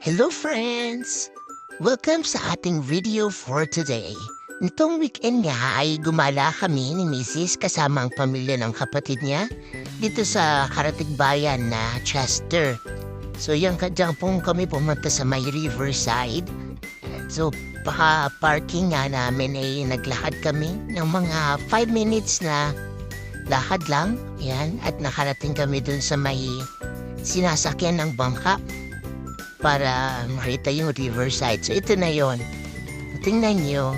Hello friends! Welcome sa ating video for today. Nitong weekend nga ay gumala kami ni Mrs. kasama ang pamilya ng kapatid niya dito sa karatig bayan na Chester. So yan kadyang pong kami pumunta sa may riverside. So parking nga namin ay naglakad kami ng mga 5 minutes na lakad lang. Yan, at nakarating kami dun sa may sinasakyan ng bangka para makita yung riverside. So ito na yon. Tingnan nyo,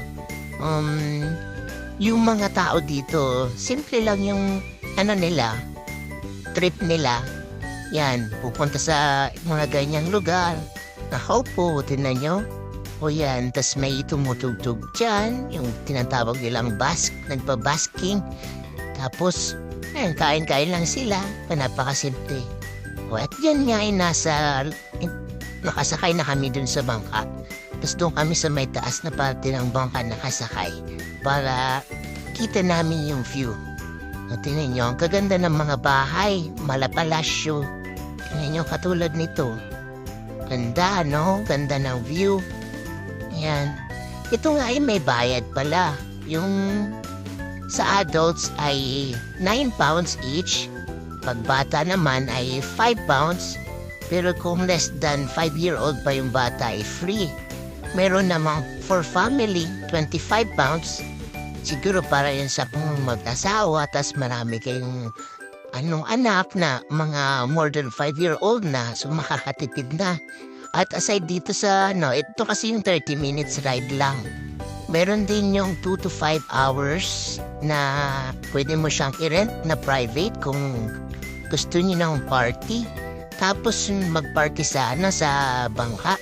yung mga tao dito, simple lang yung trip nila. Yan, pupunta sa mga ganyang lugar, nakaupo, tingnan nyo. O yan, tas may tumutugtog dyan, yung tinatawag nilang nagpa-basking. Tapos, kain-kain lang sila, napakasimple. O at yan nga ay nakasakay na kami dun sa bangka. Tapos doon kami sa may taas na parte ng bangka nakasakay para kita namin yung view. O, tingnan nyo, ang kaganda ng mga bahay, malapalasyo. Tingnan nyo, katulad nito. Ganda, no? Ganda ng view. Yan. Ito nga ay may bayad pala. Yung sa adults ay 9 pounds each. Pag bata naman ay 5 pounds. Pero kung less than 5-year-old pa yung bata ay free. Meron namang for family, 25 pounds. Siguro para yun sa kung mag-asawa, tas marami kayong anak na mga more than 5-year-old na, so makakatipid na. At aside dito sa, ito kasi yung 30 minutes ride lang. Meron din yung 2 to 5 hours na pwede mo siyang i-rent na private kung gusto niyo ng party. Tapos mag-party sa bangka.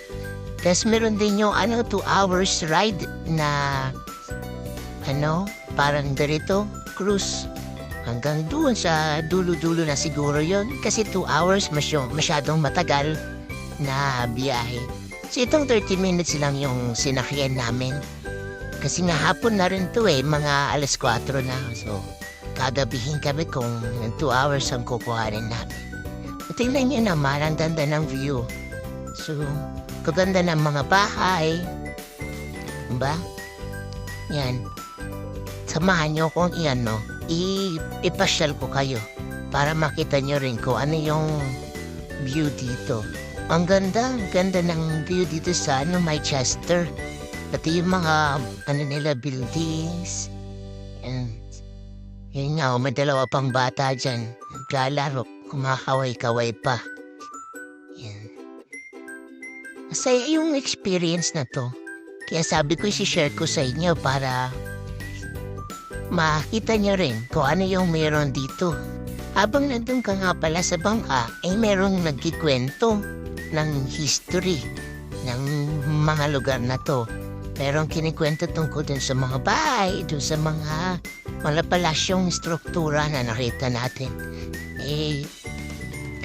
Tapos meron din yung 2 hours ride na parang dirito, cruise. Hanggang doon sa dulo-dulo na siguro yon kasi 2 hours masyadong matagal na biyahe. So itong 30 minutes lang yung sinakyan namin. Kasi nga hapon na rin to mga 4:00 na. So kagabihin kami kung 2 hours ang kukuhanin namin. Tingnan niyo naman, ang ganda ng view. So, kaganda ng mga bahay. Diba? Yan. Samahan niyo kung ipasyal ko kayo para makita niyo rin kung ano yung view dito. Ang ganda ng view dito sa may Chester. Pati yung mga buildings. And yun nga, may dalawa pang bata dyan. Naglalaro. Kumakaway-kaway pa. Yan. Masaya yung experience na to. Kaya sabi ko i-share ko sa inyo para makita nyo rin kung ano yung meron dito. Habang nandun ka nga pala sa bangka, merong nagkikwento ng history ng mga lugar na to. Merong kinikwento tungkol dun sa mga bahay, dun sa mga malapalasyong struktura na nakita natin.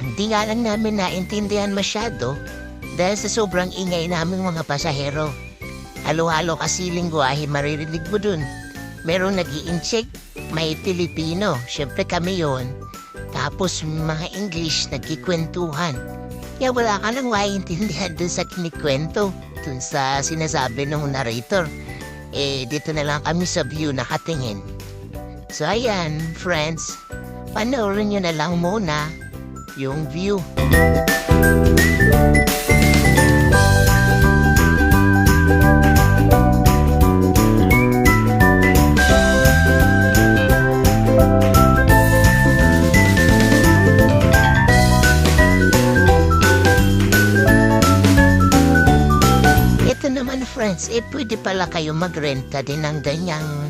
Hindi nga lang namin naintindihan masyado dahil sa sobrang ingay namin mga pasahero. Halo-halo kasi lingwahe maririnig mo dun. Merong nag-i-incheck, may Pilipino, syempre kami yon. Tapos mga English nagkikwentuhan. Kaya wala ka nang maiintindihan dun sa kinikwento, dun sa sinasabi ng narrator. Dito na lang kami sa view nakatingin. So ayan, friends, panoorin nyo na lang muna yung view. Ito naman friends, pwede pala kayo magrenta din ng ganyang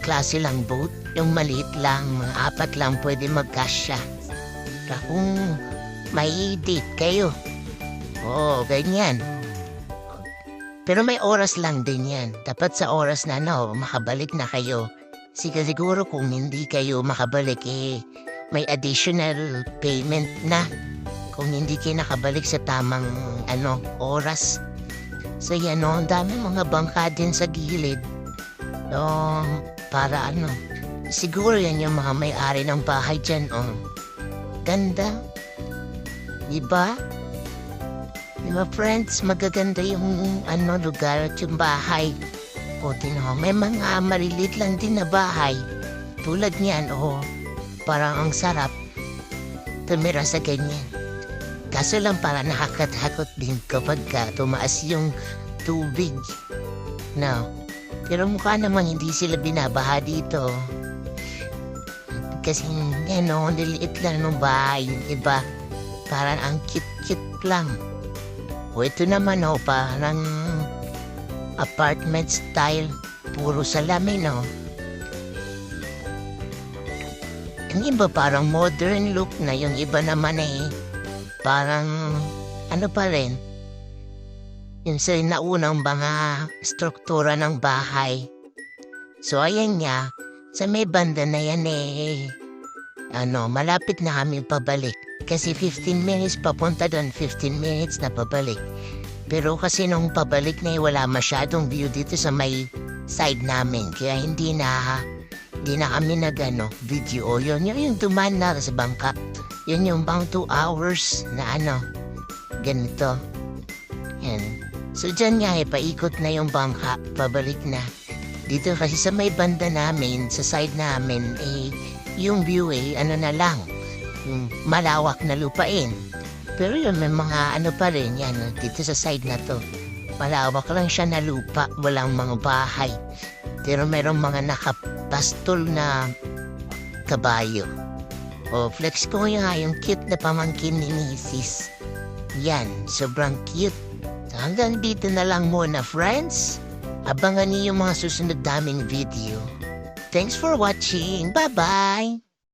klase lang boat. Yung maliit lang, mga 4 lang pwede magkasya. Kung may date kayo. Oo, ganyan. Pero may oras lang din yan. Dapat sa oras na makabalik na kayo. Siguro kung hindi kayo makabalik, may additional payment na. Kung hindi kayo nakabalik sa tamang oras. So yan ang dami mga bangka din sa gilid. Para siguro yan yung mga may-ari ng bahay dyan. Ganda. Diba? Di ba, friends, magaganda yung lugar at yung bahay. O, tino, may mga maliliit lang din na bahay. Tulad niyan, parang ang sarap tumira sa ganyan. Kaso lang para nakakatakot din kapag tumaas yung tubig. No. Pero mukha namang hindi sila binabaha dito. Kasi niliit lang ng bahay. Yung iba, parang ang cute-cute lang. O ito naman parang apartment style. Puro salamin Yung iba parang modern look na. Yung iba naman parang pa rin. Yung sa naunang mga struktura ng bahay. So ayan nga. Sa may banda na yan malapit na kami pabalik. Kasi 15 minutes papunta doon, 15 minutes na pabalik. Pero kasi nung pabalik na wala masyadong view dito sa may side namin. Kaya hindi na kami video. Yun yung duman na sa bangka. Yun yung bang 2 hours na ganito. Yan. So dyan nga paikot na yung bangka, pabalik na. Dito kasi sa may banda namin, sa side namin, yung view na lang. Malawak na lupain. Pero yun, may mga pa rin yan. Dito sa side na to. Malawak lang siya na lupa. Walang mga bahay. Pero merong mga nakapastol na kabayo. Flex ko nga yung cute na pamangkin ni Mrs. Yan, sobrang cute. Hanggang dito na lang muna, friends. Abangan niyo yung mga susunod naming video. Thanks for watching. Bye-bye!